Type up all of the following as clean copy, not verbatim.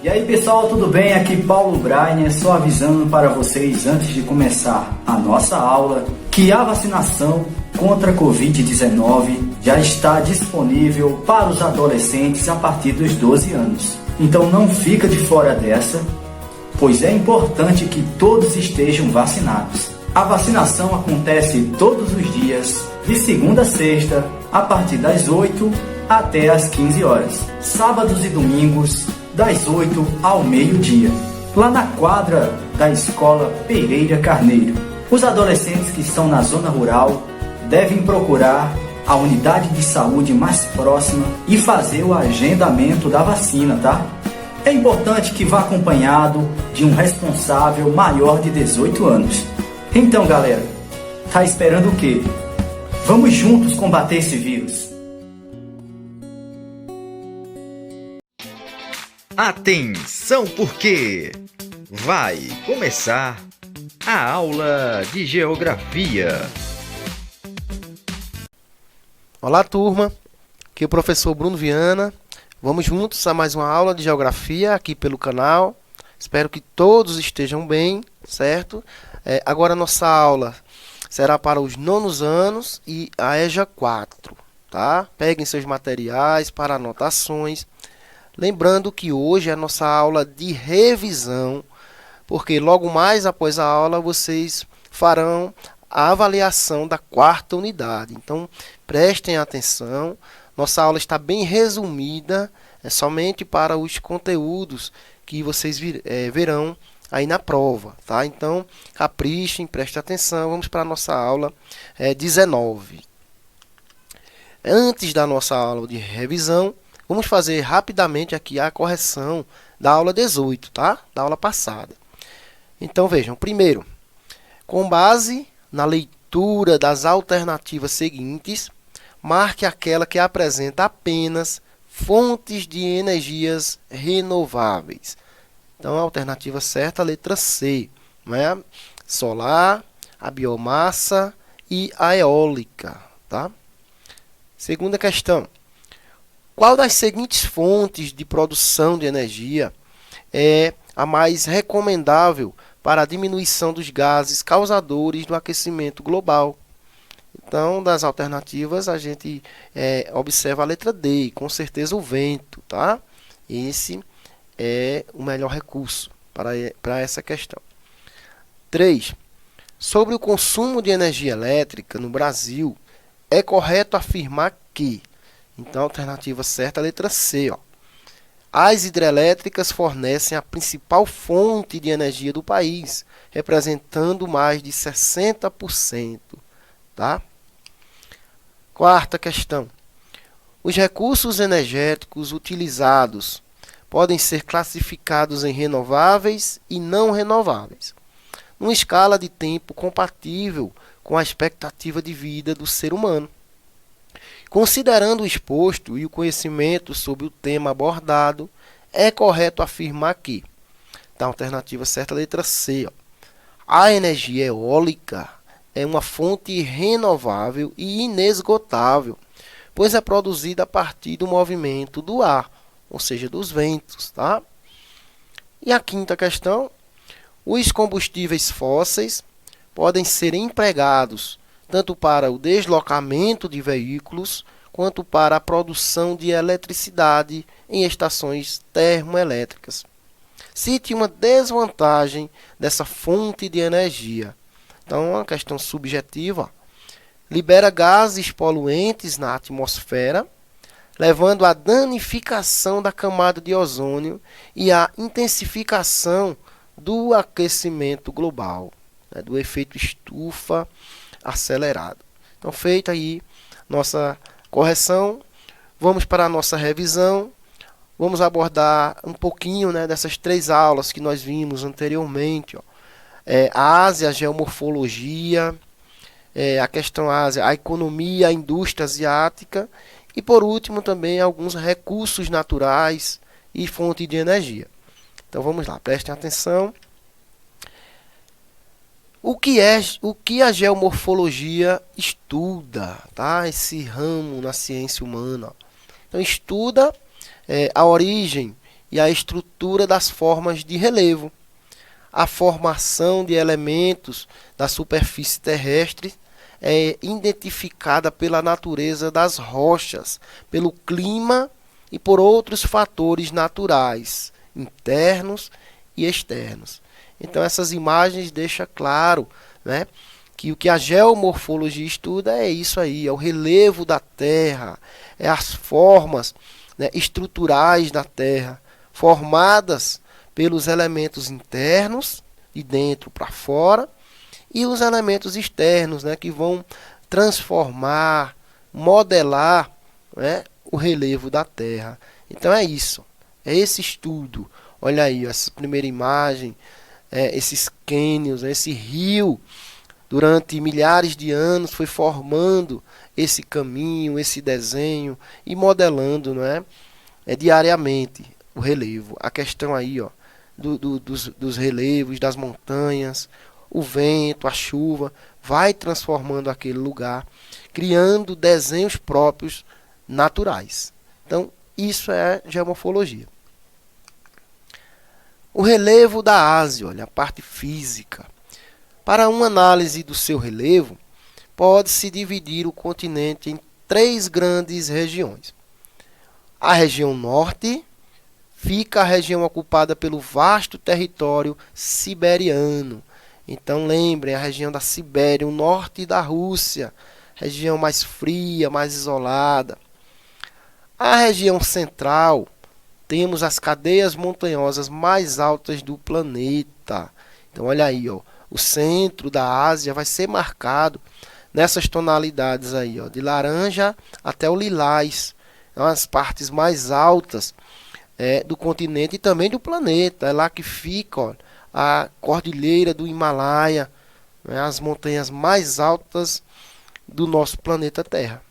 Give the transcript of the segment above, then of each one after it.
E aí pessoal, tudo bem? Aqui Paulo Brainer, só avisando para vocês antes de começar a nossa aula que a vacinação contra a Covid-19 já está disponível para os adolescentes a partir dos 12 anos. Então não fica de fora dessa, pois é importante que todos estejam vacinados. A vacinação acontece todos os dias, de segunda a sexta, a partir das 8 até as 15 horas. Sábados e domingos, das 8 ao meio-dia, lá na quadra da Escola Pereira Carneiro. Os adolescentes que estão na zona rural devem procurar a unidade de saúde mais próxima e fazer o agendamento da vacina, tá? É importante que vá acompanhado de um responsável maior de 18 anos. Então, galera, tá esperando o quê? Vamos juntos combater esse vírus. Atenção, porque vai começar a aula de Geografia. Olá, turma. Aqui é o professor Bruno Viana. Vamos juntos a mais uma aula de Geografia aqui pelo canal. Espero que todos estejam bem, certo? Agora a nossa aula será para os 9º anos e a EJA 4, tá? Peguem seus materiais para anotações. Lembrando que hoje é a nossa aula de revisão, porque logo mais após a aula vocês farão a avaliação da 4ª unidade. Então, prestem atenção, nossa aula está bem resumida, é somente para os conteúdos que vocês verão aí na prova, tá? Então, caprichem, prestem atenção, vamos para a nossa aula 19. Antes da nossa aula de revisão, vamos fazer rapidamente aqui a correção da aula 18, tá? Da aula passada. Então, vejam, primeiro, com base na leitura das alternativas seguintes, marque aquela que apresenta apenas fontes de energias renováveis. Então, a alternativa certa, a letra C, né? Solar, a biomassa e a eólica, tá? Segunda questão. Qual das seguintes fontes de produção de energia é a mais recomendável para a diminuição dos gases causadores do aquecimento global? Então, das alternativas, a gente observa a letra D, com certeza o vento, tá? Esse é o melhor recurso para essa questão. 3. Sobre o consumo de energia elétrica no Brasil, é correto afirmar que... Então, a alternativa certa é a letra C. Ó. As hidrelétricas fornecem a principal fonte de energia do país, representando mais de 60%. Tá? Quarta questão. Os recursos energéticos utilizados podem ser classificados em renováveis e não renováveis, numa escala de tempo compatível com a expectativa de vida do ser humano. Considerando o exposto e o conhecimento sobre o tema abordado, é correto afirmar que, então, a alternativa certa, a letra C, ó, a energia eólica é uma fonte renovável e inesgotável, pois é produzida a partir do movimento do ar, ou seja, dos ventos. Tá? E a quinta questão, os combustíveis fósseis podem ser empregados tanto para o deslocamento de veículos, quanto para a produção de eletricidade em estações termoelétricas. Cite uma desvantagem dessa fonte de energia. Então, uma questão subjetiva. Libera gases poluentes na atmosfera, levando à danificação da camada de ozônio e à intensificação do aquecimento global, né, do efeito estufa acelerado. Então, feita aí nossa correção, vamos para a nossa revisão. Vamos abordar um pouquinho, né, dessas 3 aulas que nós vimos anteriormente. Ó. A Ásia, a geomorfologia, a questão Ásia, a economia, a indústria asiática e, por último, também alguns recursos naturais e fonte de energia. Então, vamos lá, prestem atenção. O que a geomorfologia estuda, tá? Esse ramo na ciência humana. Então, estuda a origem e a estrutura das formas de relevo. A formação de elementos da superfície terrestre é identificada pela natureza das rochas, pelo clima e por outros fatores naturais, internos e externos. Então essas imagens deixam claro, né, que o que a geomorfologia estuda é isso aí, é o relevo da Terra, é as formas, né, estruturais da Terra, formadas pelos elementos internos, de dentro para fora, e os elementos externos, né, que vão transformar, modelar, né, o relevo da Terra. Então é isso, é esse estudo. Olha aí, essa primeira imagem, esses cânions, esse rio, durante milhares de anos foi formando esse caminho, esse desenho e modelando, não é? Diariamente o relevo. A questão aí, ó, dos relevos, das montanhas, o vento, a chuva, vai transformando aquele lugar, criando desenhos próprios naturais. Então, isso é geomorfologia. O relevo da Ásia, olha, a parte física. Para uma análise do seu relevo, pode-se dividir o continente em 3 grandes regiões. A região norte fica a região ocupada pelo vasto território siberiano. Então lembrem, a região da Sibéria, o norte da Rússia, região mais fria, mais isolada. A região central, temos as cadeias montanhosas mais altas do planeta. Então olha aí, ó, o centro da Ásia vai ser marcado nessas tonalidades aí, ó, de laranja até o lilás, as partes mais altas do continente e também do planeta. É lá que fica, ó, a cordilheira do Himalaia, né, as montanhas mais altas do nosso planeta Terra.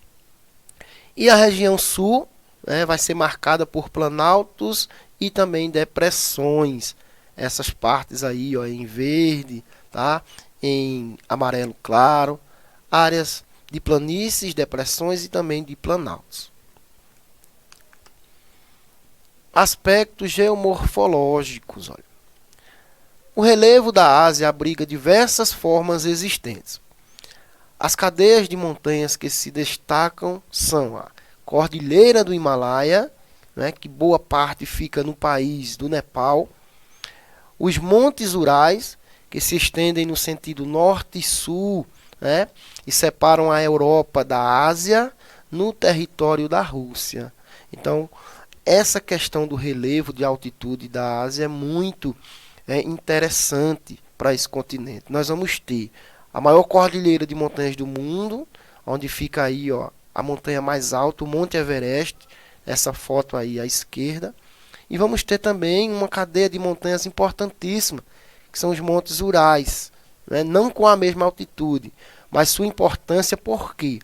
E a região sul, né, vai ser marcada por planaltos e também depressões. Essas partes aí, ó, em verde, tá? Em amarelo claro, áreas de planícies, depressões e também de planaltos. Aspectos geomorfológicos. Olha. O relevo da Ásia abriga diversas formas existentes. As cadeias de montanhas que se destacam são a Cordilheira do Himalaia, né, que boa parte fica no país do Nepal, os Montes Urais, que se estendem no sentido norte e sul, né, e separam a Europa da Ásia no território da Rússia. Então, essa questão do relevo de altitude da Ásia é muito interessante para esse continente. Nós vamos ter a maior cordilheira de montanhas do mundo, onde fica aí, ó, a montanha mais alta, o Monte Everest, essa foto aí à esquerda. E vamos ter também uma cadeia de montanhas importantíssima, que são os Montes Urais, né? Não com a mesma altitude, mas sua importância por quê?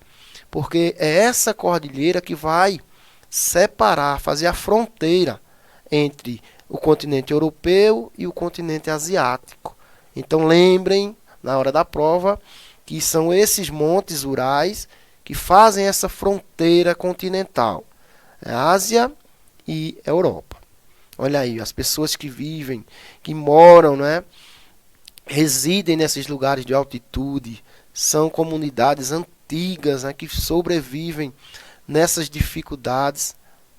Porque é essa cordilheira que vai separar, fazer a fronteira entre o continente europeu e o continente asiático. Então lembrem, na hora da prova, que são esses montes Urais que fazem essa fronteira continental, Ásia e Europa. Olha aí, as pessoas que vivem, que moram, né, residem nesses lugares de altitude, são comunidades antigas, né, que sobrevivem nessas dificuldades,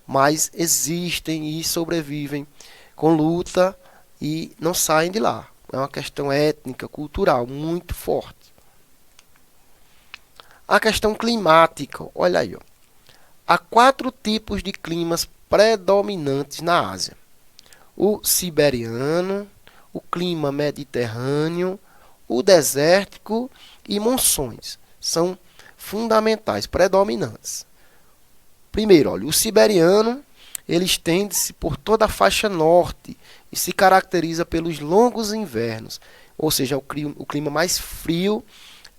mas existem e sobrevivem com luta e não saem de lá. É uma questão étnica, cultural, muito forte. A questão climática, olha aí, ó. Há 4 tipos de climas predominantes na Ásia. O siberiano, o clima mediterrâneo, o desértico e monções. São fundamentais, predominantes. Primeiro, olha, o siberiano, ele estende-se por toda a faixa norte e se caracteriza pelos longos invernos, ou seja, o clima mais frio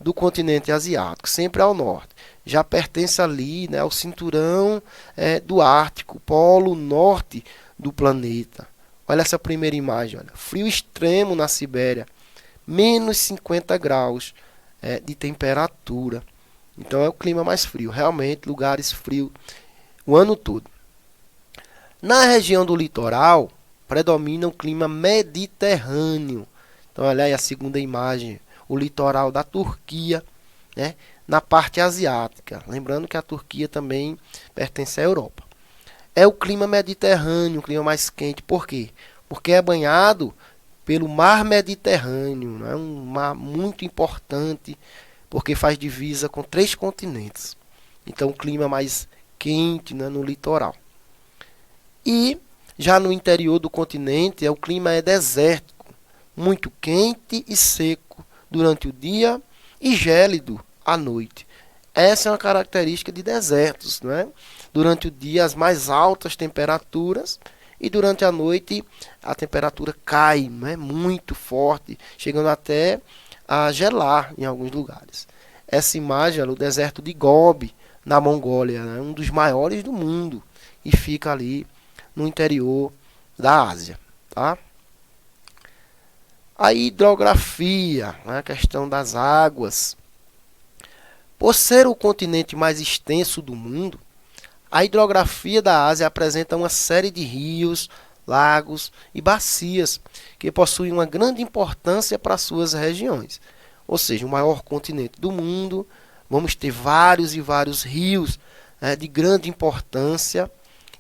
do continente asiático, sempre ao norte. Já pertence ali, né, ao cinturão do Ártico, polo norte do planeta. Olha essa primeira imagem, olha, frio extremo na Sibéria, menos 50 graus de temperatura. Então é o clima mais frio, realmente lugares frios o ano todo. Na região do litoral, predomina o clima mediterrâneo. Então, olha aí a segunda imagem, o litoral da Turquia, né, na parte asiática. Lembrando que a Turquia também pertence à Europa. É o clima mediterrâneo, o clima mais quente. Por quê? Porque é banhado pelo mar Mediterrâneo, né, um mar muito importante, porque faz divisa com 3 continentes. Então, o clima mais quente, né, no litoral. E já no interior do continente, o clima é desértico, muito quente e seco durante o dia e gélido à noite. Essa é uma característica de desertos, né? Durante o dia, as mais altas temperaturas, e durante a noite a temperatura cai, né, muito forte, chegando até a gelar em alguns lugares. Essa imagem é o deserto de Gobi, na Mongólia, né, um dos maiores do mundo, e fica ali no interior da Ásia. Tá? A hidrografia, né, a questão das águas. Por ser o continente mais extenso do mundo, a hidrografia da Ásia apresenta uma série de rios, lagos e bacias que possuem uma grande importância para suas regiões. Ou seja, o maior continente do mundo, vamos ter vários e vários rios, né, de grande importância,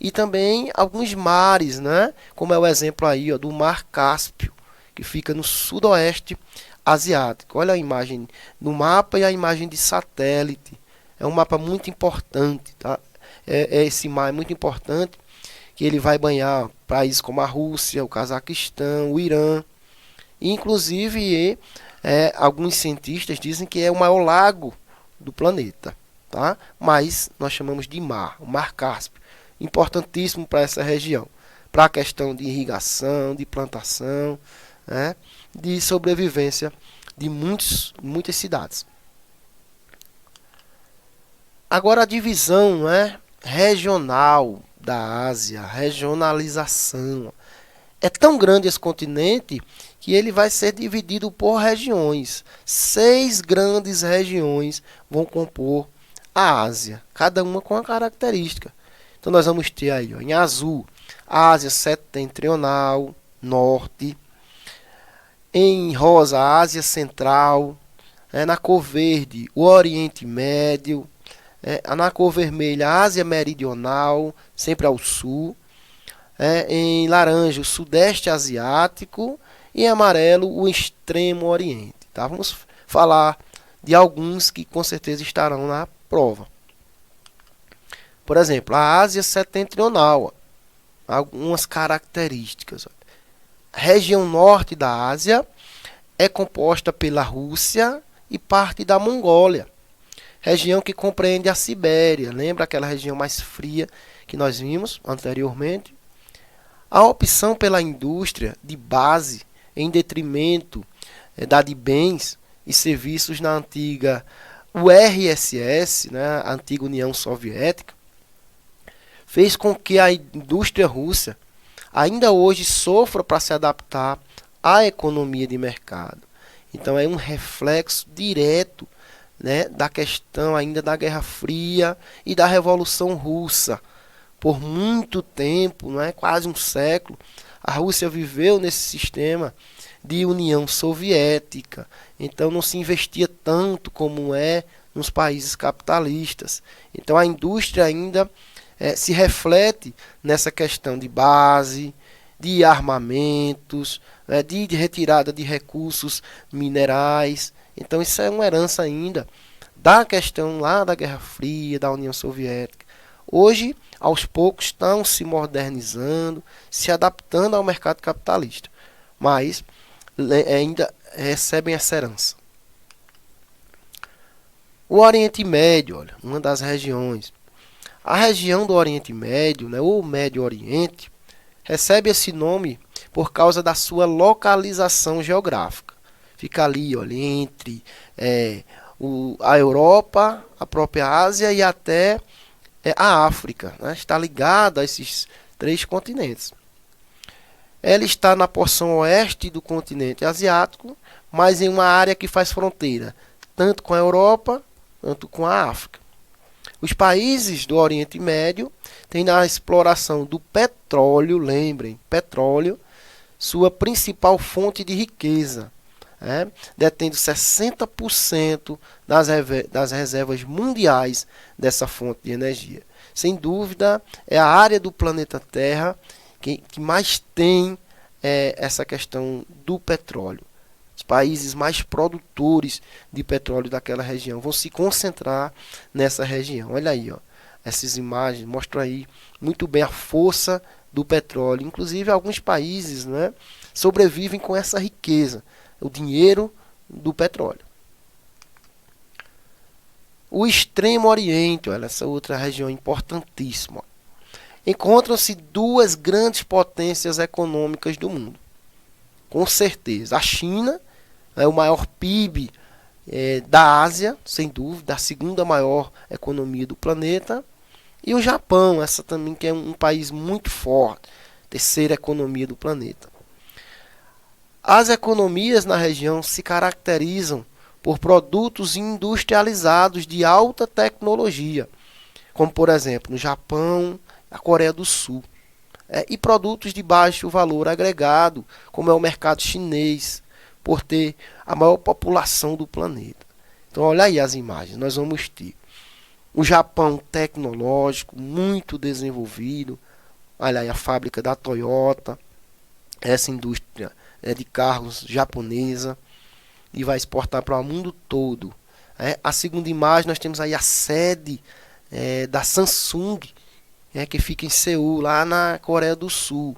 e também alguns mares, né, como é o exemplo aí, ó, do Mar Cáspio, que fica no sudoeste asiático. Olha a imagem no mapa e a imagem de satélite. É um mapa muito importante, tá? Esse mar é muito importante, que ele vai banhar países como a Rússia, o Cazaquistão, o Irã. E, inclusive, alguns cientistas dizem que é o maior lago do planeta, tá? Mas nós chamamos de mar, o Mar Cáspio. Importantíssimo para essa região, para a questão de irrigação, de plantação, né, de sobrevivência de muitas cidades. Agora a divisão, né, regional da Ásia, regionalização. É tão grande esse continente que ele vai ser dividido por regiões. 6 grandes regiões vão compor a Ásia, cada uma com uma característica. Então nós vamos ter aí, ó, em azul, a Ásia Setentrional, Norte. Em rosa, a Ásia Central. Na cor verde, o Oriente Médio. Na cor vermelha, a Ásia Meridional, sempre ao sul. Em laranja, o Sudeste Asiático. E em amarelo, o Extremo Oriente. Tá? Vamos falar de alguns que com certeza estarão na prova. Por exemplo, a Ásia Setentrional, algumas características. A região norte da Ásia é composta pela Rússia e parte da Mongólia. Região que compreende a Sibéria, lembra aquela região mais fria que nós vimos anteriormente? A opção pela indústria de base em detrimento da de bens e serviços na antiga URSS, né, a antiga União Soviética, fez com que a indústria russa ainda hoje sofra para se adaptar à economia de mercado. Então é um reflexo direto, né, da questão ainda da Guerra Fria e da Revolução Russa. Por muito tempo, não é, quase um século, a Rússia viveu nesse sistema de União Soviética. Então não se investia tanto como é nos países capitalistas. Então a indústria ainda se reflete nessa questão de base, de armamentos, de retirada de recursos minerais. Então isso é uma herança ainda da questão lá da Guerra Fria, da União Soviética. Hoje, aos poucos, estão se modernizando, se adaptando ao mercado capitalista, mas ainda recebem essa herança. O Oriente Médio, olha, uma das regiões. A região do Oriente Médio, né, ou Médio Oriente, recebe esse nome por causa da sua localização geográfica. Fica ali, olha, entre a Europa, a própria Ásia e até a África. Né, está ligada a esses 3 continentes. Ela está na porção oeste do continente asiático, mas em uma área que faz fronteira tanto com a Europa quanto com a África. Os países do Oriente Médio têm na exploração do petróleo, lembrem, petróleo, sua principal fonte de riqueza, detendo 60% das reservas mundiais dessa fonte de energia. Sem dúvida, é a área do planeta Terra que mais tem essa questão do petróleo. Os países mais produtores de petróleo daquela região vão se concentrar nessa região. Olha aí, ó, essas imagens mostram aí muito bem a força do petróleo. Inclusive, alguns países, né, sobrevivem com essa riqueza, o dinheiro do petróleo. O Extremo Oriente, olha, essa outra região importantíssima. Encontram-se duas grandes potências econômicas do mundo. Com certeza, a China é o maior PIB da Ásia, sem dúvida, a segunda maior economia do planeta. E o Japão, essa também que é um país muito forte, terceira economia do planeta. As economias na região se caracterizam por produtos industrializados de alta tecnologia, como por exemplo no Japão, a Coreia do Sul, e produtos de baixo valor agregado, como é o mercado chinês, por ter a maior população do planeta. Então olha aí as imagens, nós vamos ter o Japão tecnológico, muito desenvolvido, olha aí a fábrica da Toyota, essa indústria de carros japonesa, e vai exportar para o mundo todo. A segunda imagem, nós temos aí a sede da Samsung, que fica em Seul, lá na Coreia do Sul.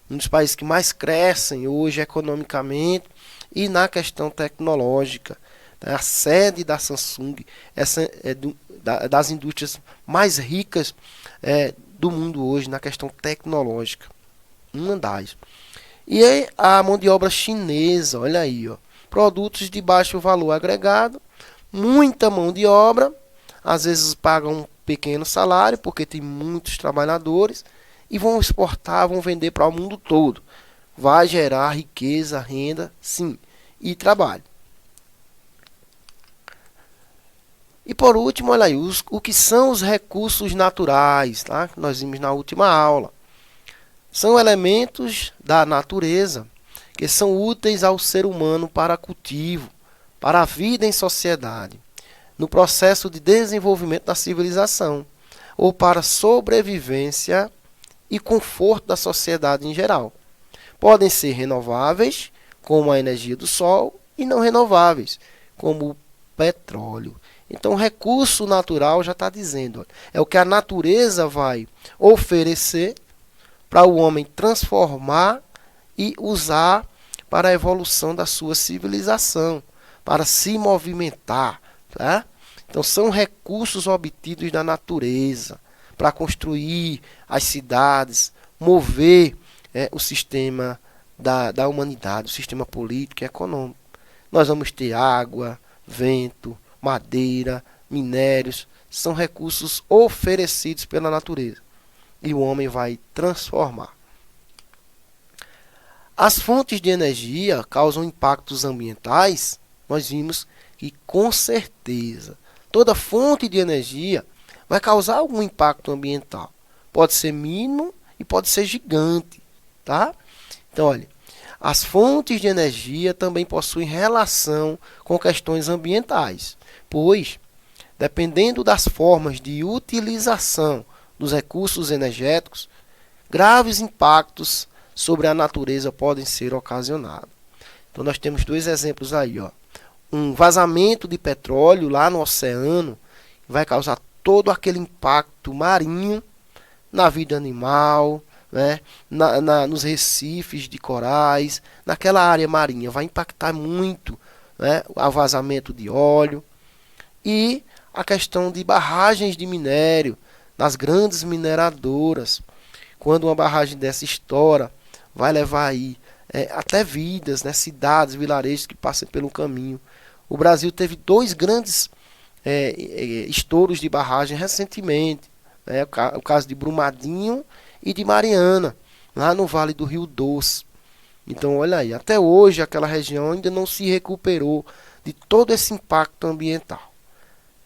Um dos países que mais crescem hoje economicamente e na questão tecnológica. A sede da Samsung, essa é das indústrias mais ricas do mundo hoje na questão tecnológica. Uma das. E aí, a mão de obra chinesa, olha aí, ó, produtos de baixo valor agregado, muita mão de obra, às vezes pagam um pequeno salário, porque tem muitos trabalhadores, e vão exportar, vão vender para o mundo todo. Vai gerar riqueza, renda, sim, e trabalho. E por último, olha aí, o que são os recursos naturais, tá? Que nós vimos na última aula. São elementos da natureza que são úteis ao ser humano para cultivo, para a vida em sociedade, no processo de desenvolvimento da civilização, ou para sobrevivência e conforto da sociedade em geral. Podem ser renováveis, como a energia do sol, e não renováveis, como o petróleo. Então, o recurso natural já está dizendo, é o que a natureza vai oferecer para o homem transformar e usar para a evolução da sua civilização, para se movimentar. Tá? Então, são recursos obtidos da natureza para construir as cidades, mover o sistema da humanidade, o sistema político e econômico. Nós vamos ter água, vento, madeira, minérios, são recursos oferecidos pela natureza. E o homem vai transformar. As fontes de energia causam impactos ambientais. Nós vimos que, com certeza, toda fonte de energia vai causar algum impacto ambiental. Pode ser mínimo e pode ser gigante. Tá? Então, olha, as fontes de energia também possuem relação com questões ambientais, pois, dependendo das formas de utilização dos recursos energéticos, graves impactos sobre a natureza podem ser ocasionados. Então nós temos dois exemplos aí, ó. Um vazamento de petróleo lá no oceano vai causar todo aquele impacto marinho na vida animal, né? Nos recifes de corais, naquela área marinha, vai impactar muito, né? O vazamento de óleo e a questão de barragens de minério nas grandes mineradoras. Quando uma barragem dessa estoura, vai levar aí até vidas, né, cidades, vilarejos que passam pelo caminho. O Brasil teve dois grandes estouros de barragem recentemente, né, o caso de Brumadinho e de Mariana, lá no Vale do Rio Doce. Então, olha aí, até hoje aquela região ainda não se recuperou de todo esse impacto ambiental,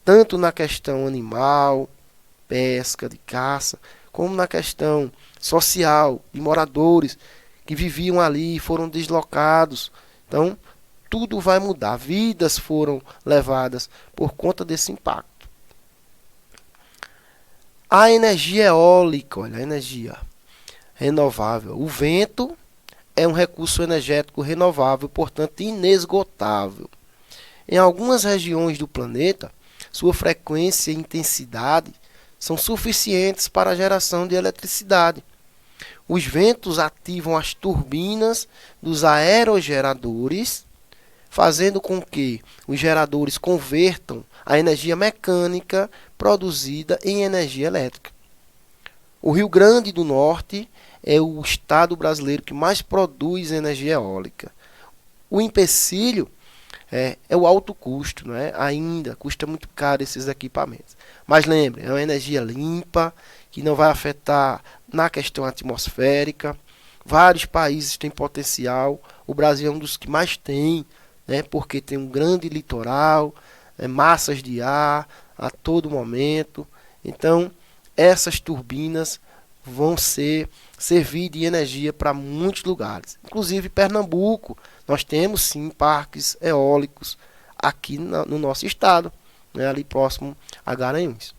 tanto na questão animal, pesca, de caça, como na questão social, de moradores que viviam ali e foram deslocados. Então, tudo vai mudar. Vidas foram levadas por conta desse impacto. A energia eólica, olha, a energia renovável. O vento é um recurso energético renovável, portanto inesgotável. Em algumas regiões do planeta, sua frequência e intensidade são suficientes para a geração de eletricidade. Os ventos ativam as turbinas dos aerogeradores, fazendo com que os geradores convertam a energia mecânica produzida em energia elétrica. O Rio Grande do Norte é o estado brasileiro que mais produz energia eólica. O empecilho é o alto custo, não é? Ainda custa muito caro esses equipamentos. Mas lembre, é uma energia limpa, que não vai afetar na questão atmosférica. Vários países têm potencial. O Brasil é um dos que mais tem, né? Porque tem um grande litoral, massas de ar a todo momento. Então, essas turbinas vão servir de energia para muitos lugares. Inclusive Pernambuco, nós temos sim parques eólicos aqui no nosso estado, né, ali próximo a Garanhuns.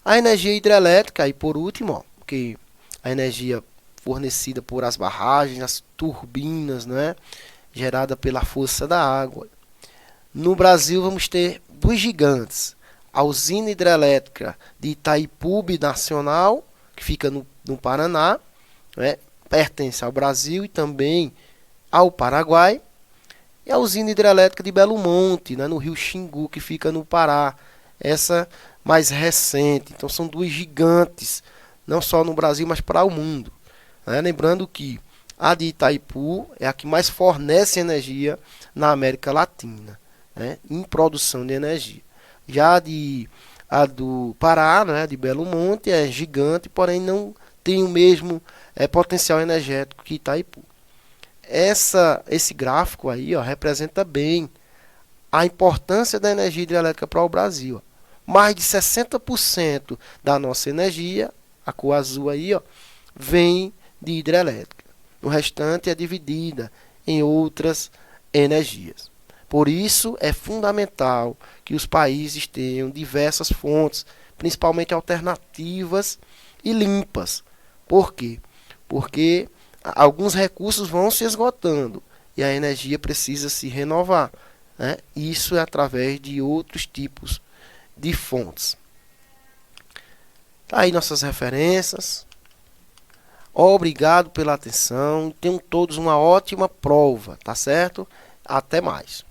A energia hidrelétrica, e por último, que a energia fornecida por as barragens, as turbinas, né, gerada pela força da água. No Brasil vamos ter dois gigantes: a usina hidrelétrica de Itaipu Nacional, que fica no Paraná, né, pertence ao Brasil e também ao Paraguai, e a usina hidrelétrica de Belo Monte, né, no rio Xingu, que fica no Pará, essa mais recente. Então são dois gigantes, não só no Brasil, mas para o mundo, né? Lembrando que a de Itaipu é a que mais fornece energia na América Latina, né, em produção de energia. Já a do Pará, né, de Belo Monte, é gigante, porém não tem o mesmo potencial energético que Itaipu. Esse gráfico aí, ó, representa bem a importância da energia hidrelétrica para o Brasil. Ó. Mais de 60% da nossa energia, a cor azul aí, ó, vem de hidrelétrica. O restante é dividida em outras energias. Por isso, é fundamental que os países tenham diversas fontes, principalmente alternativas e limpas. Por quê? Porque alguns recursos vão se esgotando e a energia precisa se renovar, né? Isso é através de outros tipos de fontes. Tá aí nossas referências. Obrigado pela atenção. Tenham todos uma ótima prova, tá certo? Até mais.